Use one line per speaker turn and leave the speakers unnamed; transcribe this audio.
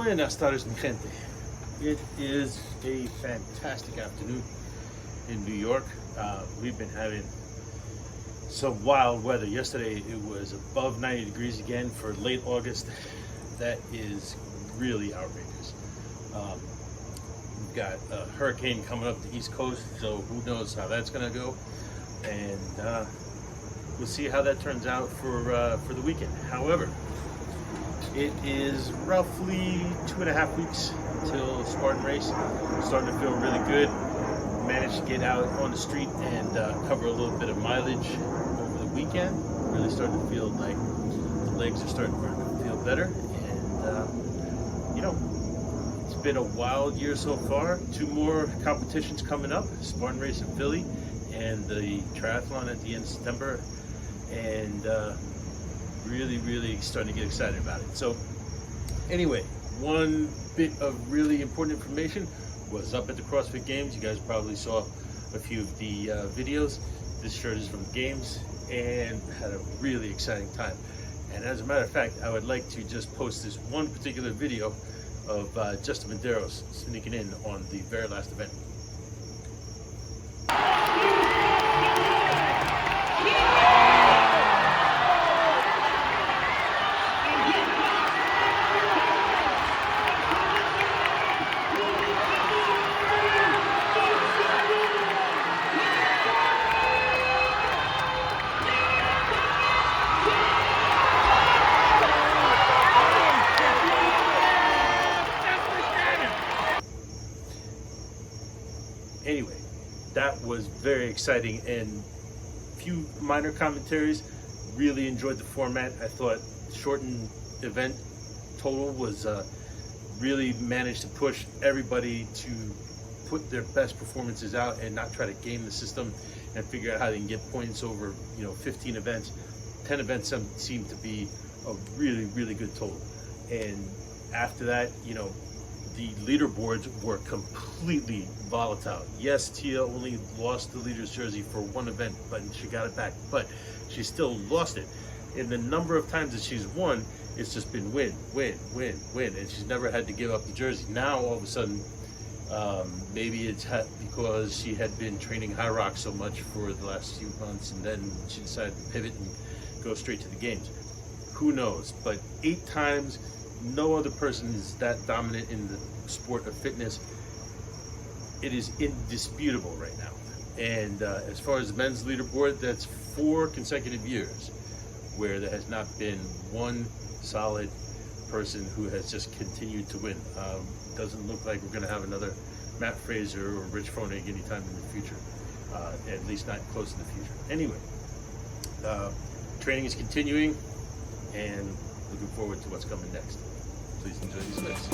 Buenas tardes, mi gente. It is a fantastic afternoon in New York. We've been having some wild weather. Yesterday it was above 90 degrees again for late August. That is really outrageous. We've got a hurricane coming up the East Coast, so who knows how that's going to go. And we'll see how that turns out for the weekend. However, it is roughly 2.5 weeks until Spartan race. I'm starting to feel really good. Managed to get out on the street and cover a little bit of mileage over the weekend. Really starting to feel like the legs are starting to feel better. And you know, it's been a wild year so far. 2 more competitions coming up: Spartan race in Philly and the triathlon at the end of September. And really starting to get excited about it. So anyway, one bit of really important information was up at the CrossFit Games. You guys probably saw a few of the videos. This shirt is from the Games and had a really exciting time. And as a matter of fact, I would like to just post this one particular video of Justin Medeiros sneaking in on the very last event. Anyway, that was very exciting, and few minor commentaries. Really enjoyed the format. I thought shortened event total was really managed to push everybody to put their best performances out and not try to game the system and figure out how they can get points over 15 events. 10 events seemed to be a really good total. And after that, the leaderboards were completely volatile. Yes, Tia only lost the leader's jersey for one event, but she got it back. But she still lost it. And the number of times that she's won, it's just been win, and she's never had to give up the jersey. Now all of a sudden, maybe it's because she had been training high rock so much for the last few months, and then she decided to pivot and go straight to the games. Who knows? But 8 times. No other person is that dominant in the sport of fitness. It is indisputable right now. And as far as the men's leaderboard, that's 4 consecutive years where there has not been one solid person who has just continued to win. Doesn't look like we're going to have another Matt Fraser or Rich Froning anytime in the future, at least not close in the future. Anyway, training is continuing, and looking forward to what's coming next. Please enjoy these clips.